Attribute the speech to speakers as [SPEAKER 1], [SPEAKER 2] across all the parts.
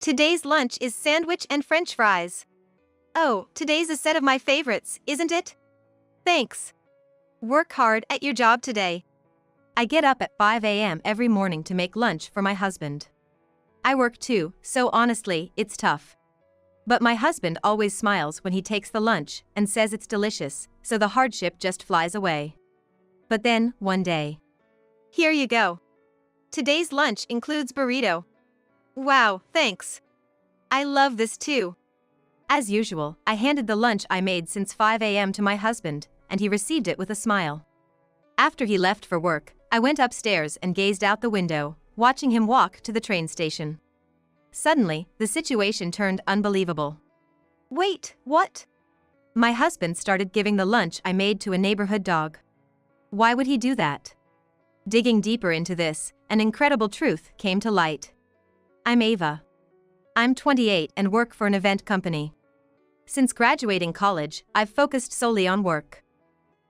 [SPEAKER 1] Today's lunch is sandwich and french fries. Oh, today's a set of my favorites, isn't it? Thanks. Work hard at your job today. I get up at 5 a.m. every morning to make lunch for my husband. I work too, so honestly, it's tough. But my husband always smiles when he takes the lunch and says it's delicious, so the hardship just flies away. But then, one day. Here you go. Today's lunch includes burrito. Wow, thanks. I love this too. As usual, I handed the lunch I made since 5 a.m. to my husband, and he received it with a smile. After he left for work, I went upstairs and gazed out the window, watching him walk to the train station. Suddenly, the situation turned unbelievable. Wait, what? My husband started giving the lunch I made to a neighborhood dog. Why would he do that? Digging deeper into this, an incredible truth came to light. I'm Ava. I'm 28 and work for an event company. Since graduating college, I've focused solely on work.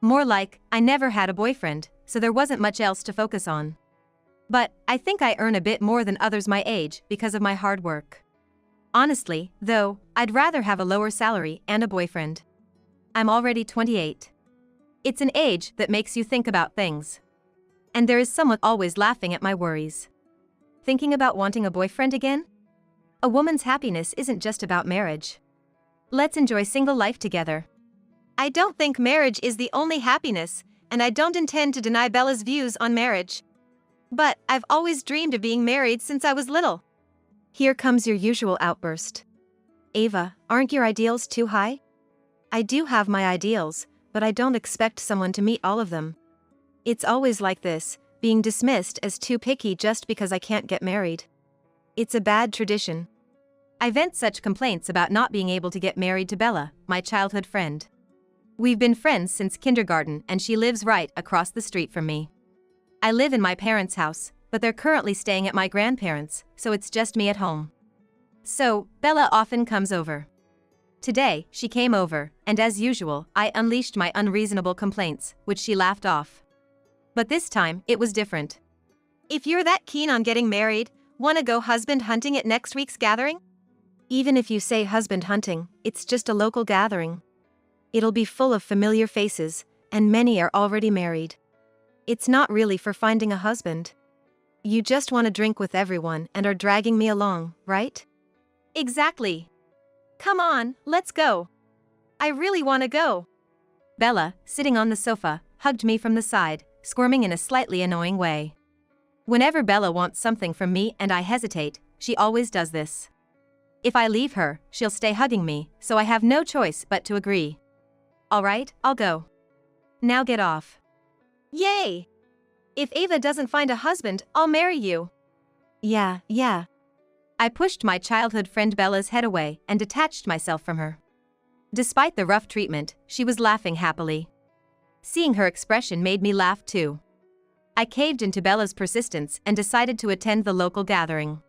[SPEAKER 1] More like, I never had a boyfriend, so there wasn't much else to focus on. But I think I earn a bit more than others my age because of my hard work. Honestly, though, I'd rather have a lower salary and a boyfriend. I'm already 28. It's an age that makes you think about things. And there is someone always laughing at my worries. Thinking about wanting a boyfriend again? A woman's happiness isn't just about marriage. Let's enjoy single life together. I don't think marriage is the only happiness, and I don't intend to deny Bella's views on marriage. But I've always dreamed of being married since I was little. Here comes your usual outburst. Ava, aren't your ideals too high? I do have my ideals, but I don't expect someone to meet all of them. It's always like this, being dismissed as too picky just because I can't get married. It's a bad tradition. I vent such complaints about not being able to get married to Bella, my childhood friend. We've been friends since kindergarten and she lives right across the street from me. I live in my parents' house, but they're currently staying at my grandparents', so it's just me at home. So, Bella often comes over. Today, she came over, and as usual, I unleashed my unreasonable complaints, which she laughed off. But this time, it was different. If you're that keen on getting married, wanna go husband hunting at next week's gathering? Even if you say husband hunting, it's just a local gathering. It'll be full of familiar faces, and many are already married. It's not really for finding a husband. You just want to drink with everyone and are dragging me along, right? Exactly. Come on, let's go. I really want to go. Bella, sitting on the sofa, hugged me from the side, squirming in a slightly annoying way. Whenever Bella wants something from me and I hesitate, she always does this. If I leave her, she'll stay hugging me, so I have no choice but to agree. All right, I'll go. Now get off. Yay! If Ava doesn't find a husband, I'll marry you. Yeah. I pushed my childhood friend Bella's head away and detached myself from her. Despite the rough treatment, she was laughing happily. Seeing her expression made me laugh too. I caved into Bella's persistence and decided to attend the local gathering.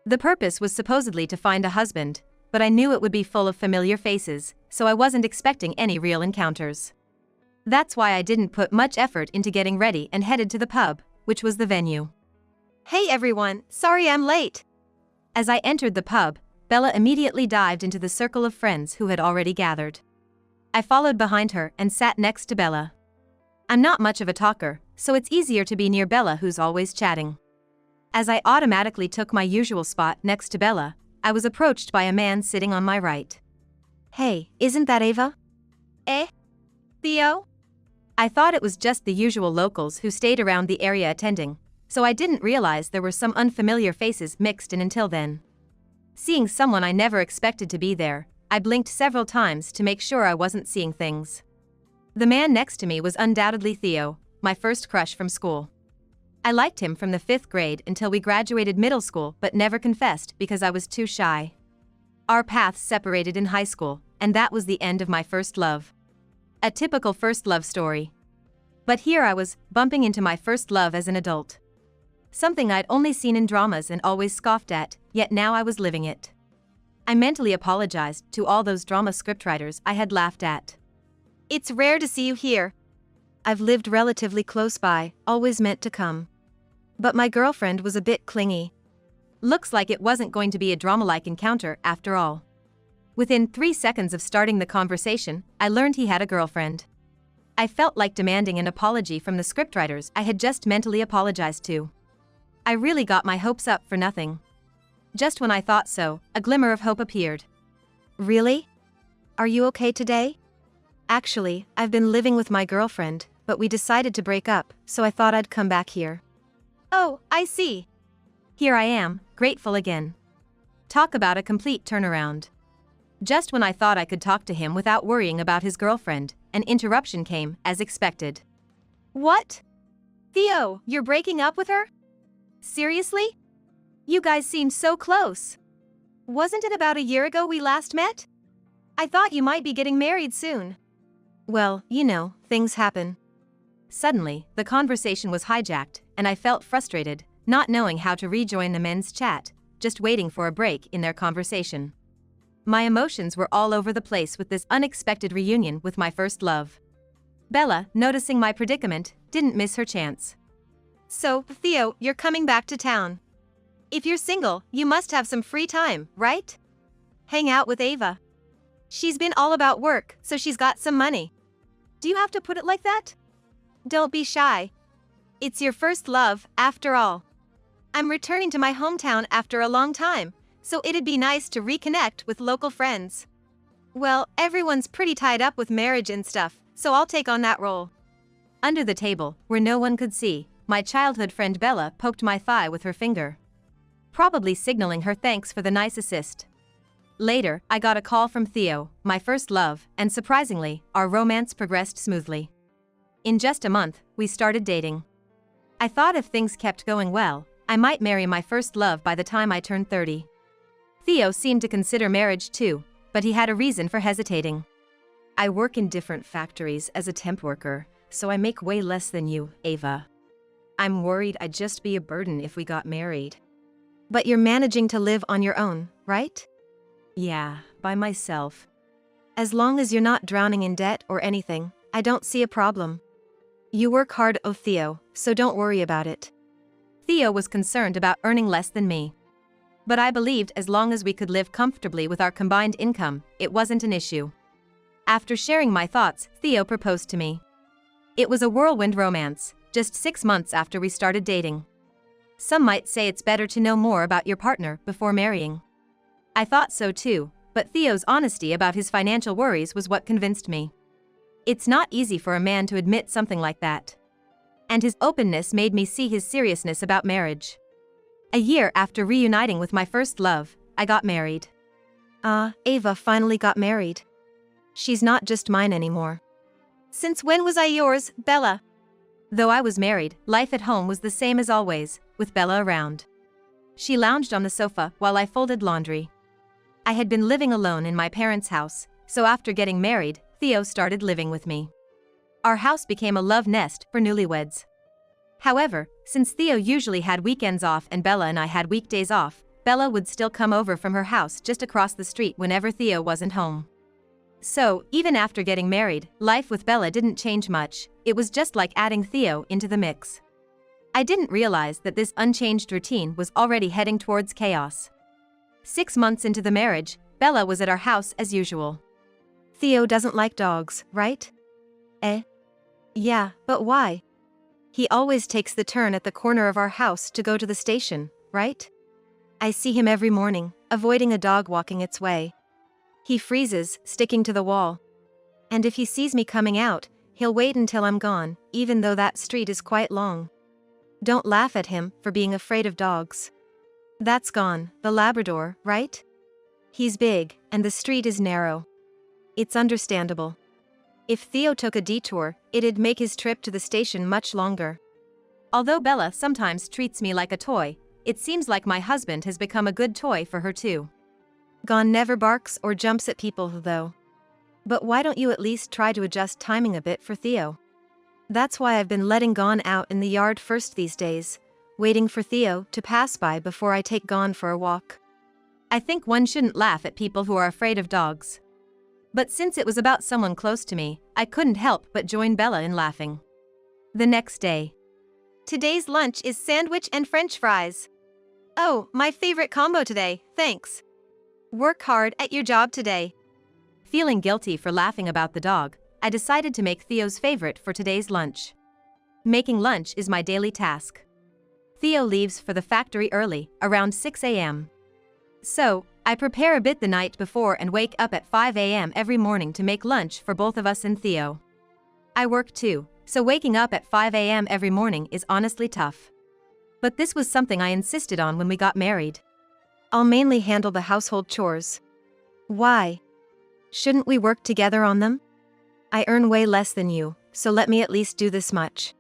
[SPEAKER 1] The purpose was supposedly to find a husband, but I knew it would be full of familiar faces, so I wasn't expecting any real encounters. That's why I didn't put much effort into getting ready and headed to the pub, which was the venue. Hey everyone, sorry I'm late. As I entered the pub, Bella immediately dived into the circle of friends who had already gathered. I followed behind her and sat next to Bella. I'm not much of a talker, so it's easier to be near Bella who's always chatting. As I automatically took my usual spot next to Bella, I was approached by a man sitting on my right. Hey, isn't that Ava? Theo? I thought it was just the usual locals who stayed around the area attending, so I didn't realize there were some unfamiliar faces mixed in until then. Seeing someone I never expected to be there, I blinked several times to make sure I wasn't seeing things. The man next to me was undoubtedly Theo, my first crush from school. I liked him from the 5th grade until we graduated middle school but never confessed because I was too shy. Our paths separated in high school, and that was the end of my first love. A typical first love story. But here I was, bumping into my first love as an adult. Something I'd only seen in dramas and always scoffed at, yet now I was living it. I mentally apologized to all those drama scriptwriters I had laughed at. It's rare to see you here. I've lived relatively close by, always meant to come. But my girlfriend was a bit clingy. Looks like it wasn't going to be a drama-like encounter after all. Within 3 seconds of starting the conversation, I learned he had a girlfriend. I felt like demanding an apology from the scriptwriters I had just mentally apologized to. I really got my hopes up for nothing. Just when I thought so, a glimmer of hope appeared. Really? Are you okay today? Actually, I've been living with my girlfriend, but we decided to break up, so I thought I'd come back here. Oh, I see. Here I am, grateful again. Talk about a complete turnaround. Just when I thought I could talk to him without worrying about his girlfriend, an interruption came, as expected. What? Theo, you're breaking up with her? Seriously? You guys seem so close. Wasn't it about a year ago we last met? I thought you might be getting married soon. Well, you know, things happen. Suddenly, the conversation was hijacked, and I felt frustrated, not knowing how to rejoin the men's chat, just waiting for a break in their conversation. My emotions were all over the place with this unexpected reunion with my first love. Bella, noticing my predicament, didn't miss her chance. So, Theo, you're coming back to town. If you're single, you must have some free time, right? Hang out with Ava. She's been all about work, so she's got some money. Do you have to put it like that? Don't be shy. It's your first love, after all. I'm returning to my hometown after a long time, so it'd be nice to reconnect with local friends. Well, everyone's pretty tied up with marriage and stuff, so I'll take on that role. Under the table, where no one could see, my childhood friend Bella poked my thigh with her finger, probably signaling her thanks for the nice assist. Later, I got a call from Theo, my first love, and surprisingly, our romance progressed smoothly. In just a month, we started dating. I thought if things kept going well, I might marry my first love by the time I turned 30. Theo seemed to consider marriage too, but he had a reason for hesitating. I work in different factories as a temp worker, so I make way less than you, Ava. I'm worried I'd just be a burden if we got married. But you're managing to live on your own, right? Yeah, by myself. As long as you're not drowning in debt or anything, I don't see a problem. You work hard, oh Theo, so don't worry about it. Theo was concerned about earning less than me. But I believed as long as we could live comfortably with our combined income, it wasn't an issue. After sharing my thoughts, Theo proposed to me. It was a whirlwind romance, just 6 months after we started dating. Some might say it's better to know more about your partner before marrying. I thought so too, but Theo's honesty about his financial worries was what convinced me. It's not easy for a man to admit something like that. And his openness made me see his seriousness about marriage. A year after reuniting with my first love, I got married. Ava finally got married. She's not just mine anymore. Since when was I yours, Bella? Though I was married, life at home was the same as always, with Bella around. She lounged on the sofa while I folded laundry. I had been living alone in my parents' house, so after getting married, Theo started living with me. Our house became a love nest for newlyweds. However, since Theo usually had weekends off and Bella and I had weekdays off, Bella would still come over from her house just across the street whenever Theo wasn't home. So, even after getting married, life with Bella didn't change much. It was just like adding Theo into the mix. I didn't realize that this unchanged routine was already heading towards chaos. 6 months into the marriage, Bella was at our house as usual. Theo doesn't like dogs, right? Yeah, but why? He always takes the turn at the corner of our house to go to the station, right? I see him every morning, avoiding a dog walking its way. He freezes, sticking to the wall. And if he sees me coming out, he'll wait until I'm gone, even though that street is quite long. Don't laugh at him for being afraid of dogs. That's Gone, the Labrador, right? He's big, and the street is narrow. It's understandable. If Theo took a detour, it'd make his trip to the station much longer. Although Bella sometimes treats me like a toy, it seems like my husband has become a good toy for her too. Gone never barks or jumps at people though. But why don't you at least try to adjust timing a bit for Theo? That's why I've been letting Gone out in the yard first these days, waiting for Theo to pass by before I take Gone for a walk. I think one shouldn't laugh at people who are afraid of dogs. But since it was about someone close to me, I couldn't help but join Bella in laughing. The next day. Today's lunch is sandwich and French fries. Oh, my favorite combo today, thanks. Work hard at your job today. Feeling guilty for laughing about the dog, I decided to make Theo's favorite for today's lunch. Making lunch is my daily task. Theo leaves for the factory early, around 6 a.m. So, I prepare a bit the night before and wake up at 5 a.m. every morning to make lunch for both of us and Theo. I work too, so waking up at 5 a.m. every morning is honestly tough. But this was something I insisted on when we got married. I'll mainly handle the household chores. Why? Shouldn't we work together on them? I earn way less than you, so let me at least do this much.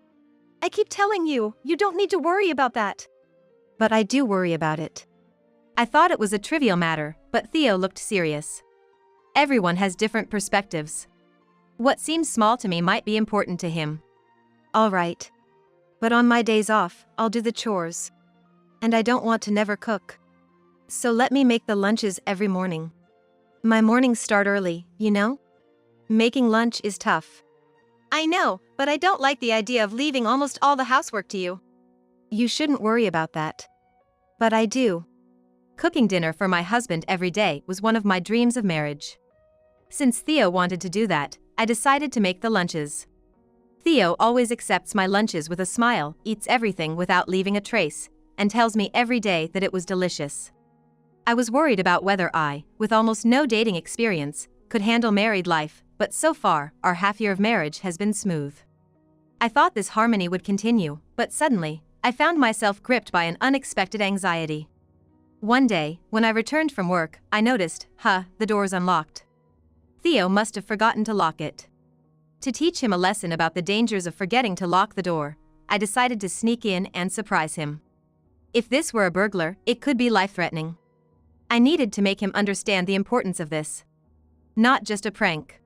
[SPEAKER 1] I keep telling you, you don't need to worry about that. But I do worry about it. I thought it was a trivial matter, but Theo looked serious. Everyone has different perspectives. What seems small to me might be important to him. All right. But on my days off, I'll do the chores. And I don't want to never cook. So let me make the lunches every morning. My mornings start early, you know? Making lunch is tough. I know, but I don't like the idea of leaving almost all the housework to you. You shouldn't worry about that. But I do. Cooking dinner for my husband every day was one of my dreams of marriage. Since Theo wanted to do that, I decided to make the lunches. Theo always accepts my lunches with a smile, eats everything without leaving a trace, and tells me every day that it was delicious. I was worried about whether I, with almost no dating experience, could handle married life, but so far, our half-year of marriage has been smooth. I thought this harmony would continue, but suddenly, I found myself gripped by an unexpected anxiety. One day, when I returned from work, I noticed, the door's unlocked. Theo must have forgotten to lock it. To teach him a lesson about the dangers of forgetting to lock the door, I decided to sneak in and surprise him. If this were a burglar, it could be life-threatening. I needed to make him understand the importance of this. Not just a prank.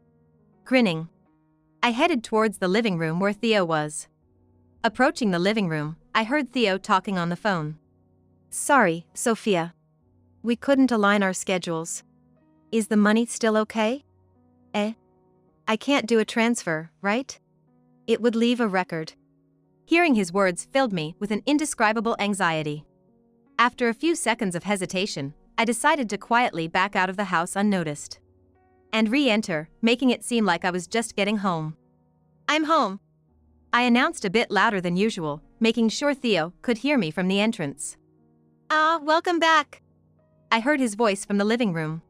[SPEAKER 1] Grinning, I headed towards the living room where Theo was. Approaching the living room, I heard Theo talking on the phone. Sorry, Sophia. We couldn't align our schedules. Is the money still okay? I can't do a transfer, right? It would leave a record. Hearing his words filled me with an indescribable anxiety. After a few seconds of hesitation, I decided to quietly back out of the house unnoticed. And re-enter, making it seem like I was just getting home. I'm home. I announced a bit louder than usual, making sure Theo could hear me from the entrance. Welcome back. I heard his voice from the living room.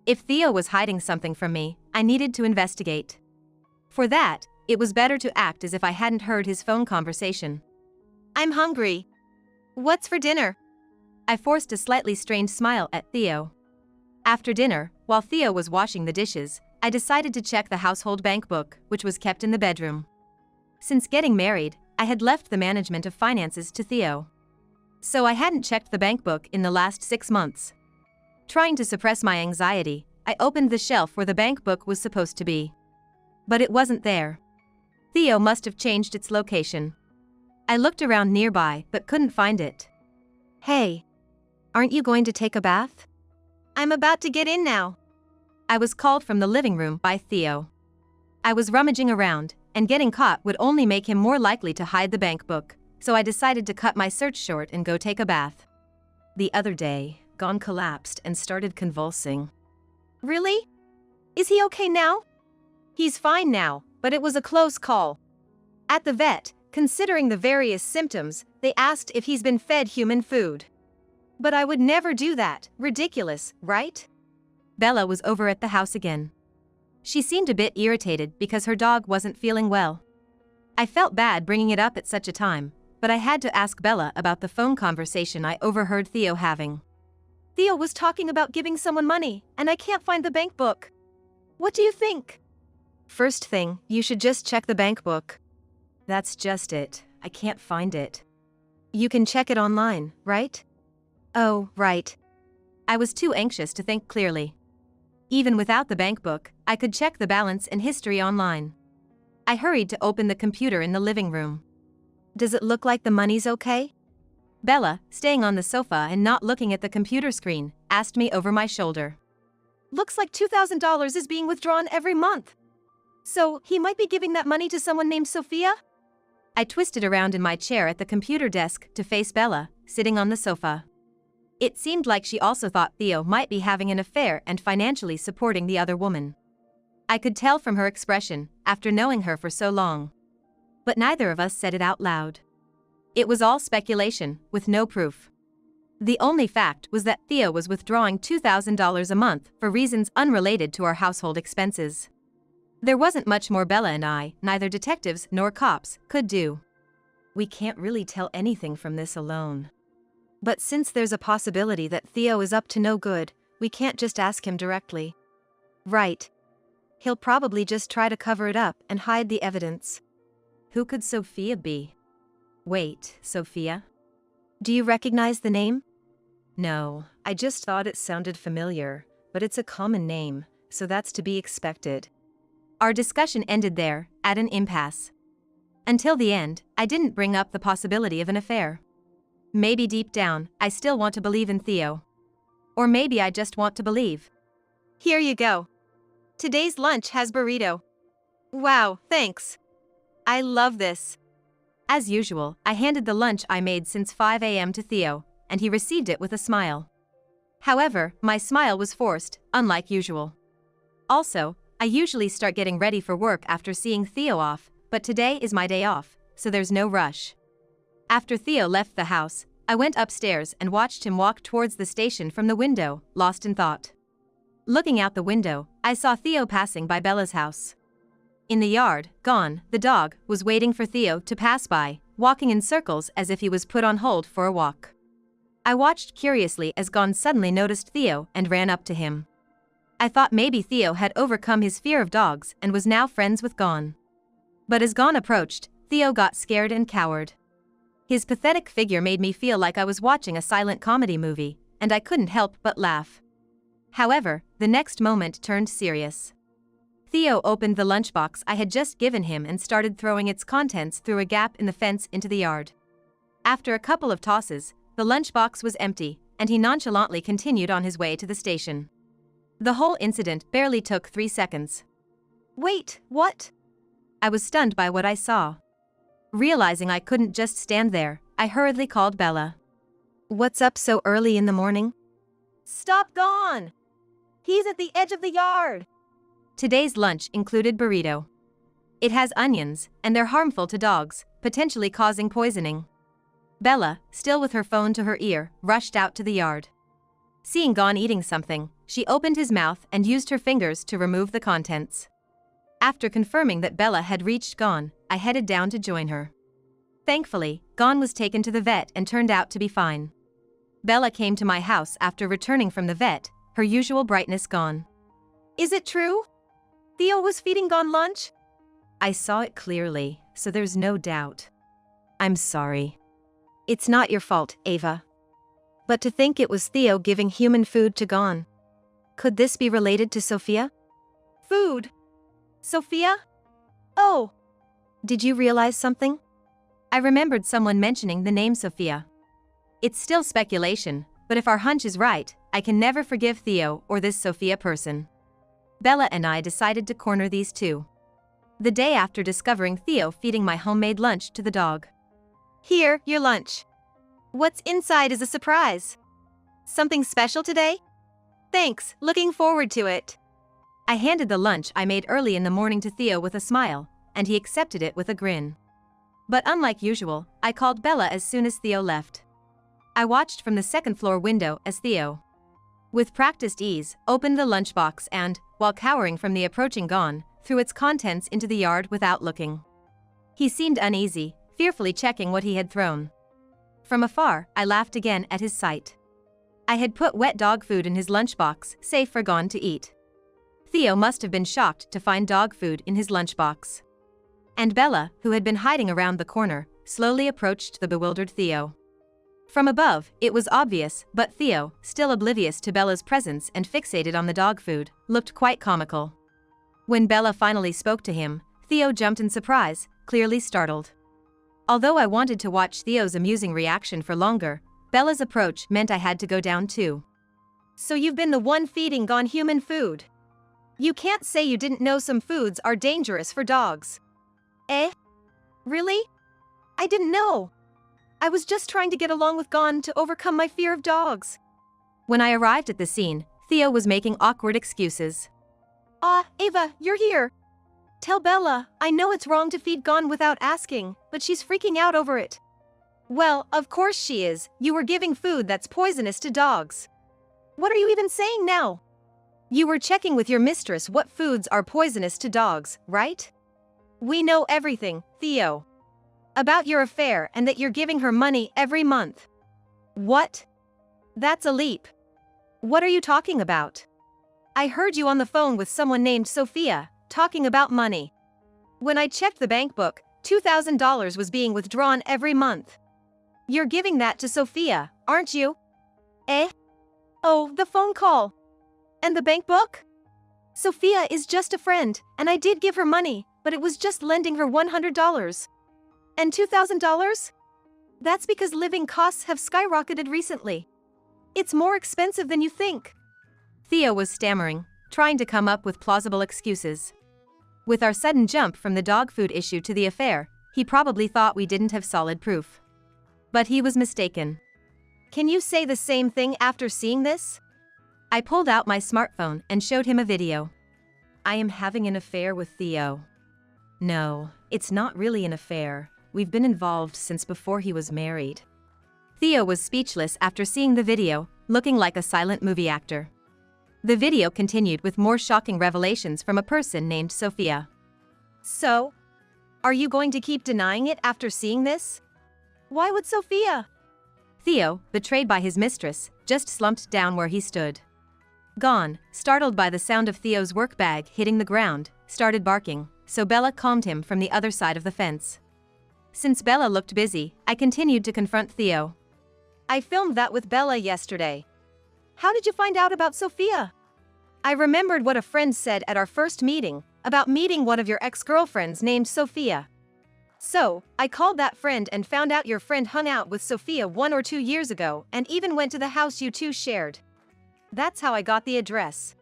[SPEAKER 1] If Theo was hiding something from me, I needed to investigate. For that, it was better to act as if I hadn't heard his phone conversation. I'm hungry. What's for dinner? I forced a slightly strained smile at Theo. After dinner, while Theo was washing the dishes, I decided to check the household bank book, which was kept in the bedroom. Since getting married, I had left the management of finances to Theo. So I hadn't checked the bank book in the last 6 months. Trying to suppress my anxiety, I opened the shelf where the bank book was supposed to be. But it wasn't there. Theo must have changed its location. I looked around nearby but couldn't find it. Hey. Aren't you going to take a bath? I'm about to get in now. I was called from the living room by Theo. I was rummaging around, and getting caught would only make him more likely to hide the bank book, so I decided to cut my search short and go take a bath. The other day, Gon collapsed and started convulsing. Really? Is he okay now? He's fine now, but it was a close call. At the vet, considering the various symptoms, they asked if he's been fed human food. But I would never do that, ridiculous, right? Bella was over at the house again. She seemed a bit irritated because her dog wasn't feeling well. I felt bad bringing it up at such a time, but I had to ask Bella about the phone conversation I overheard Theo having. Theo was talking about giving someone money, and I can't find the bank book. What do you think? First thing, you should just check the bank book. That's just it, I can't find it. You can check it online, right? Oh, right. I was too anxious to think clearly. Even without the bank book, I could check the balance and history online. I hurried to open the computer in the living room. Does it look like the money's okay? Bella, staying on the sofa and not looking at the computer screen, asked me over my shoulder. Looks like $2,000 is being withdrawn every month. So, he might be giving that money to someone named Sophia? I twisted around in my chair at the computer desk to face Bella, sitting on the sofa. It seemed like she also thought Theo might be having an affair and financially supporting the other woman. I could tell from her expression, after knowing her for so long. But neither of us said it out loud. It was all speculation, with no proof. The only fact was that Theo was withdrawing $2,000 a month for reasons unrelated to our household expenses. There wasn't much more Bella and I, neither detectives nor cops, could do. We can't really tell anything from this alone. But since there's a possibility that Theo is up to no good, we can't just ask him directly. Right. He'll probably just try to cover it up and hide the evidence. Who could Sophia be? Wait, Sophia? Do you recognize the name? No, I just thought it sounded familiar, but it's a common name, so that's to be expected. Our discussion ended there, at an impasse. Until the end, I didn't bring up the possibility of an affair. Maybe deep down, I still want to believe in Theo. Or maybe I just want to believe. Here you go. Today's lunch has burrito. Wow, thanks. I love this. As usual, I handed the lunch I made since 5 a.m. to Theo, and he received it with a smile. However, my smile was forced, unlike usual. Also, I usually start getting ready for work after seeing Theo off, but today is my day off, so there's no rush. After Theo left the house, I went upstairs and watched him walk towards the station from the window, lost in thought. Looking out the window, I saw Theo passing by Bella's house. In the yard, Gon, the dog, was waiting for Theo to pass by, walking in circles as if he was put on hold for a walk. I watched curiously as Gon suddenly noticed Theo and ran up to him. I thought maybe Theo had overcome his fear of dogs and was now friends with Gon. But as Gon approached, Theo got scared and cowered. His pathetic figure made me feel like I was watching a silent comedy movie, and I couldn't help but laugh. However, the next moment turned serious. Theo opened the lunchbox I had just given him and started throwing its contents through a gap in the fence into the yard. After a couple of tosses, the lunchbox was empty, and he nonchalantly continued on his way to the station. The whole incident barely took 3 seconds. Wait, what? I was stunned by what I saw. Realizing I couldn't just stand there, I hurriedly called Bella. What's up so early in the morning? Stop, Gon! He's at the edge of the yard! Today's lunch included burrito. It has onions, and they're harmful to dogs, potentially causing poisoning. Bella, still with her phone to her ear, rushed out to the yard. Seeing Gon eating something, she opened his mouth and used her fingers to remove the contents. After confirming that Bella had reached Gon, I headed down to join her. Thankfully, Gon was taken to the vet and turned out to be fine. Bella came to my house after returning from the vet, her usual brightness gone. Is it true? Theo was feeding Gon lunch? I saw it clearly, so there's no doubt. I'm sorry. It's not your fault, Ava. But to think it was Theo giving human food to Gon. Could this be related to Sophia? Food? Sophia? Oh! Did you realize something? I remembered someone mentioning the name Sophia. It's still speculation, but if our hunch is right, I can never forgive Theo or this Sophia person. Bella and I decided to corner these two. The day after discovering Theo feeding my homemade lunch to the dog. Here, your lunch. What's inside is a surprise. Something special today? Thanks, looking forward to it. I handed the lunch I made early in the morning to Theo with a smile, and he accepted it with a grin. But unlike usual, I called Bella as soon as Theo left. I watched from the second-floor window as Theo, with practiced ease, opened the lunchbox and, while cowering from the approaching Gon, threw its contents into the yard without looking. He seemed uneasy, fearfully checking what he had thrown. From afar, I laughed again at his sight. I had put wet dog food in his lunchbox, safe for Gon to eat. Theo must have been shocked to find dog food in his lunchbox. And Bella, who had been hiding around the corner, slowly approached the bewildered Theo. From above, it was obvious, but Theo, still oblivious to Bella's presence and fixated on the dog food, looked quite comical. When Bella finally spoke to him, Theo jumped in surprise, clearly startled. Although I wanted to watch Theo's amusing reaction for longer, Bella's approach meant I had to go down too. So you've been the one feeding Gon human food? You can't say you didn't know some foods are dangerous for dogs. Eh? Really? I didn't know. I was just trying to get along with Gon to overcome my fear of dogs. When I arrived at the scene, Theo was making awkward excuses. Ava, you're here. Tell Bella, I know it's wrong to feed Gon without asking, but she's freaking out over it. Well, of course she is. You were giving food that's poisonous to dogs. What are you even saying now? You were checking with your mistress what foods are poisonous to dogs, right? We know everything, Theo. About your affair and that you're giving her money every month. What? That's a leap. What are you talking about? I heard you on the phone with someone named Sophia, talking about money. When I checked the bank book, $2,000 was being withdrawn every month. You're giving that to Sophia, aren't you? Eh? Oh, the phone call. And the bank book? Sophia is just a friend, and I did give her money, but it was just lending her $100. And $2,000? That's because living costs have skyrocketed recently. It's more expensive than you think. Theo was stammering, trying to come up with plausible excuses. With our sudden jump from the dog food issue to the affair, he probably thought we didn't have solid proof. But he was mistaken. Can you say the same thing after seeing this? I pulled out my smartphone and showed him a video. I am having an affair with Theo. No, it's not really an affair. We've been involved since before he was married. Theo was speechless after seeing the video, looking like a silent movie actor. The video continued with more shocking revelations from a person named Sophia. So, are you going to keep denying it after seeing this? Why would Sophia? Theo, betrayed by his mistress, just slumped down where he stood. Gon, startled by the sound of Theo's work bag hitting the ground, started barking, so Bella calmed him from the other side of the fence. Since Bella looked busy, I continued to confront Theo. I filmed that with Bella yesterday. How did you find out about Sophia? I remembered what a friend said at our first meeting, about meeting one of your ex-girlfriends named Sophia. So, I called that friend and found out your friend hung out with Sophia 1 or 2 years ago and even went to the house you two shared. That's how I got the address.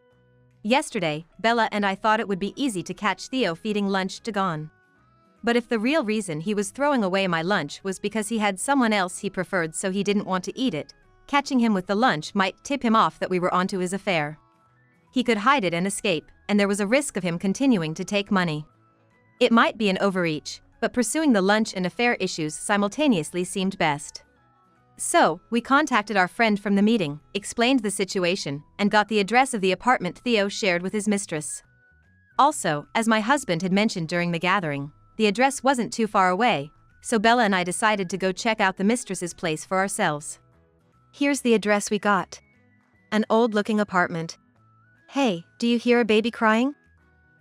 [SPEAKER 1] Yesterday, Bella and I thought it would be easy to catch Theo feeding lunch to Gon. But if the real reason he was throwing away my lunch was because he had someone else he preferred so he didn't want to eat it, catching him with the lunch might tip him off that we were onto his affair. He could hide it and escape, and there was a risk of him continuing to take money. It might be an overreach, but pursuing the lunch and affair issues simultaneously seemed best. So, we contacted our friend from the meeting, explained the situation, and got the address of the apartment Theo shared with his mistress. Also, as my husband had mentioned during the gathering, the address wasn't too far away, so Bella and I decided to go check out the mistress's place for ourselves. Here's the address we got. An old-looking apartment. Hey, do you hear a baby crying?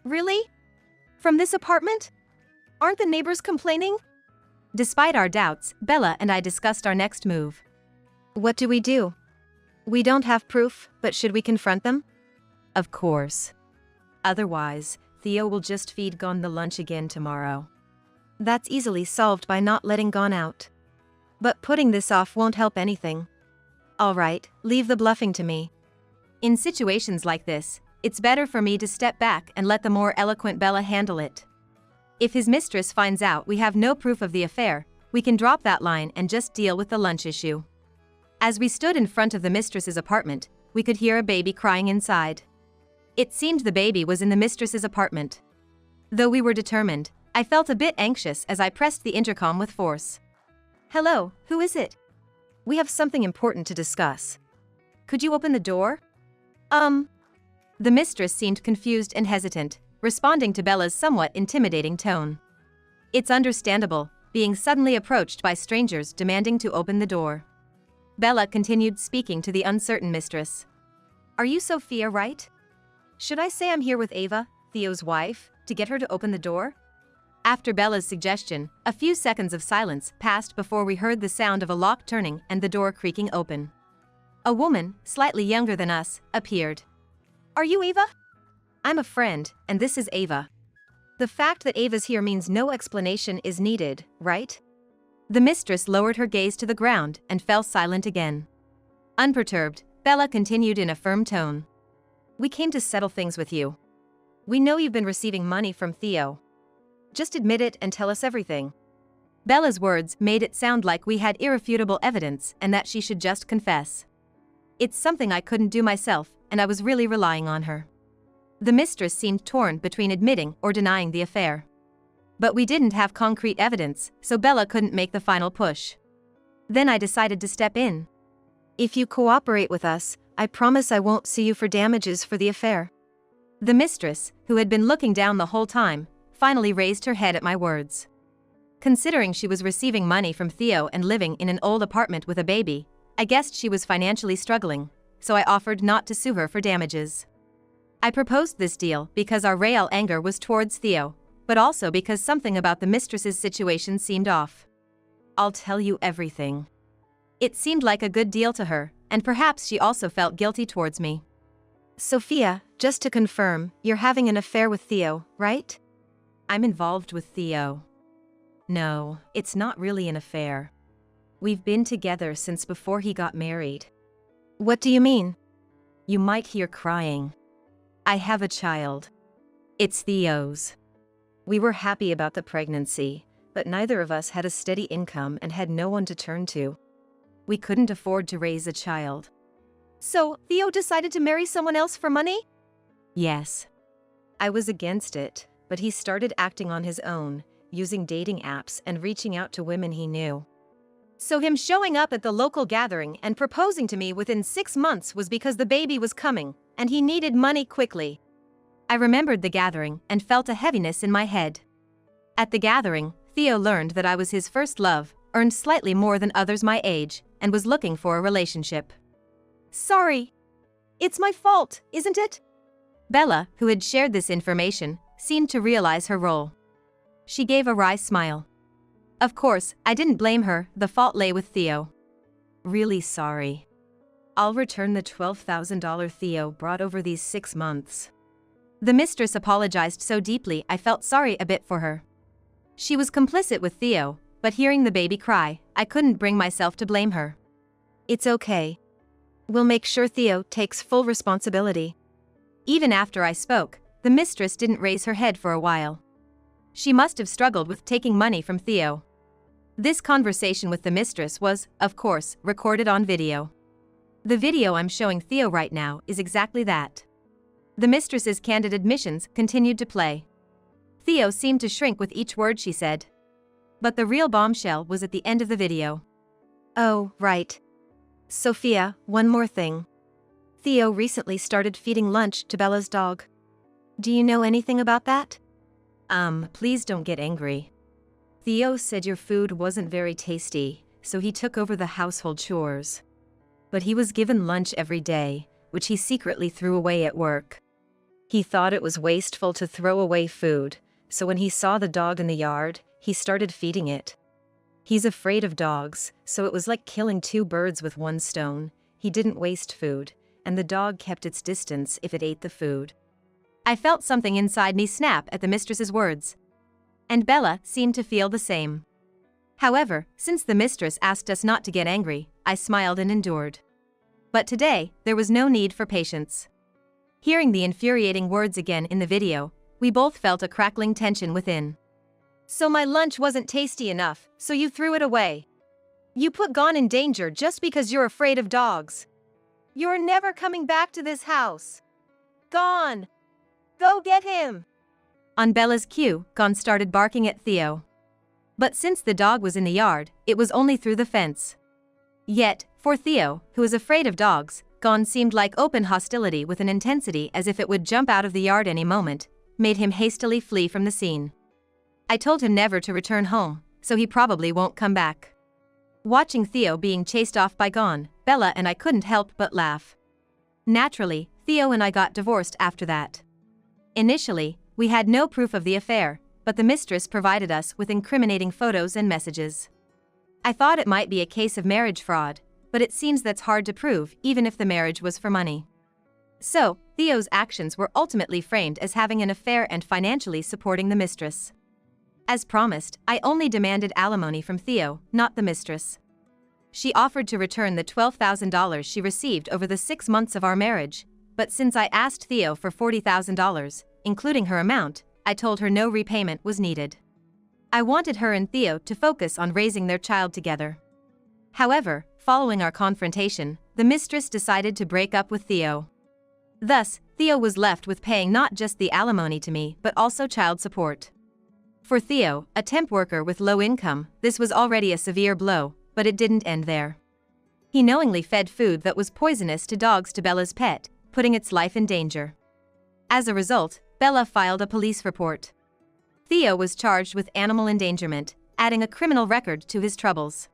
[SPEAKER 1] Really? From this apartment? Aren't the neighbors complaining? Despite our doubts, Bella and I discussed our next move. What do? We don't have proof, but should we confront them? Of course. Otherwise, Theo will just feed Gon the lunch again tomorrow. That's easily solved by not letting Gon out. But putting this off won't help anything. Alright, leave the bluffing to me. In situations like this, it's better for me to step back and let the more eloquent Bella handle it. If his mistress finds out we have no proof of the affair, we can drop that line and just deal with the lunch issue. As we stood in front of the mistress's apartment, we could hear a baby crying inside. It seemed the baby was in the mistress's apartment. Though we were determined, I felt a bit anxious as I pressed the intercom with force. Hello, who is it? We have something important to discuss. Could you open the door? The mistress seemed confused and hesitant, responding to Bella's somewhat intimidating tone. It's understandable, being suddenly approached by strangers demanding to open the door. Bella continued speaking to the uncertain mistress. Are you Sophia, right? Should I say I'm here with Ava, Theo's wife, to get her to open the door? After Bella's suggestion, a few seconds of silence passed before we heard the sound of a lock turning and the door creaking open. A woman, slightly younger than us, appeared. Are you Ava? I'm a friend, and this is Ava. The fact that Ava's here means no explanation is needed, right? The mistress lowered her gaze to the ground and fell silent again. Unperturbed, Bella continued in a firm tone. We came to settle things with you. We know you've been receiving money from Theo. Just admit it and tell us everything. Bella's words made it sound like we had irrefutable evidence and that she should just confess. It's something I couldn't do myself, and I was really relying on her. The mistress seemed torn between admitting or denying the affair. But we didn't have concrete evidence, so Bella couldn't make the final push. Then I decided to step in. If you cooperate with us, I promise I won't sue you for damages for the affair. The mistress, who had been looking down the whole time, finally raised her head at my words. Considering she was receiving money from Theo and living in an old apartment with a baby, I guessed she was financially struggling, so I offered not to sue her for damages. I proposed this deal because our real anger was towards Theo, but also because something about the mistress's situation seemed off. I'll tell you everything. It seemed like a good deal to her, and perhaps she also felt guilty towards me. Sophia, just to confirm, you're having an affair with Theo, right? I'm involved with Theo. No, it's not really an affair. We've been together since before he got married. What do you mean? You might hear crying. I have a child. It's Theo's. We were happy about the pregnancy, but neither of us had a steady income and had no one to turn to. We couldn't afford to raise a child. So, Theo decided to marry someone else for money? Yes. I was against it, but he started acting on his own, using dating apps and reaching out to women he knew. So him showing up at the local gathering and proposing to me within 6 months was because the baby was coming, and he needed money quickly. I remembered the gathering and felt a heaviness in my head. At the gathering, Theo learned that I was his first love, earned slightly more than others my age, and was looking for a relationship. Sorry. It's my fault, isn't it? Bella, who had shared this information, seemed to realize her role. She gave a wry smile. Of course, I didn't blame her, the fault lay with Theo. Really sorry. I'll return the $12,000 Theo brought over these 6 months. The mistress apologized so deeply I felt sorry a bit for her. She was complicit with Theo, but hearing the baby cry, I couldn't bring myself to blame her. It's okay. We'll make sure Theo takes full responsibility. Even after I spoke, the mistress didn't raise her head for a while. She must have struggled with taking money from Theo. This conversation with the mistress was, of course, recorded on video. The video I'm showing Theo right now is exactly that. The mistress's candid admissions continued to play. Theo seemed to shrink with each word she said. But the real bombshell was at the end of the video. Oh, right. Sophia, one more thing. Theo recently started feeding lunch to Bella's dog. Do you know anything about that? Please don't get angry. Theo said your food wasn't very tasty, so he took over the household chores. But he was given lunch every day, which he secretly threw away at work. He thought it was wasteful to throw away food, so when he saw the dog in the yard, he started feeding it. He's afraid of dogs, so it was like killing 2 birds with 1 stone. He didn't waste food, and the dog kept its distance if it ate the food. I felt something inside me snap at the mistress's words. And Bella seemed to feel the same. However, since the mistress asked us not to get angry, I smiled and endured. But today, there was no need for patience. Hearing the infuriating words again in the video, we both felt a crackling tension within. So my lunch wasn't tasty enough, so you threw it away. You put Gon in danger just because you're afraid of dogs. You're never coming back to this house. Gon! Go get him! On Bella's cue, Gon started barking at Theo. But since the dog was in the yard, it was only through the fence. Yet, for Theo, who is afraid of dogs, Gon seemed like open hostility with an intensity as if it would jump out of the yard any moment, made him hastily flee from the scene. I told him never to return home, so he probably won't come back. Watching Theo being chased off by Gon, Bella and I couldn't help but laugh. Naturally, Theo and I got divorced after that. Initially, we had no proof of the affair, but the mistress provided us with incriminating photos and messages. I thought it might be a case of marriage fraud, but it seems that's hard to prove even if the marriage was for money. So, Theo's actions were ultimately framed as having an affair and financially supporting the mistress. As promised, I only demanded alimony from Theo, not the mistress. She offered to return the $12,000 she received over the 6 months of our marriage, but since I asked Theo for $40,000, including her amount, I told her no repayment was needed. I wanted her and Theo to focus on raising their child together. However, following our confrontation, the mistress decided to break up with Theo. Thus, Theo was left with paying not just the alimony to me but also child support. For Theo, a temp worker with low income, this was already a severe blow, but it didn't end there. He knowingly fed food that was poisonous to dogs to Bella's pet, putting its life in danger. As a result, Bella filed a police report. Theo was charged with animal endangerment, adding a criminal record to his troubles.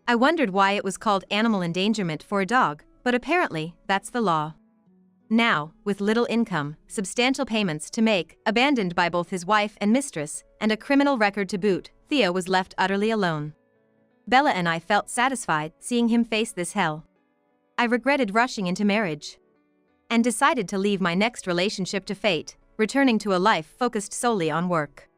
[SPEAKER 1] I wondered why it was called animal endangerment for a dog, but apparently, that's the law. Now, with little income, substantial payments to make, abandoned by both his wife and mistress, and a criminal record to boot, Theo was left utterly alone. Bella and I felt satisfied seeing him face this hell. I regretted rushing into marriage and decided to leave my next relationship to fate, returning to a life focused solely on work.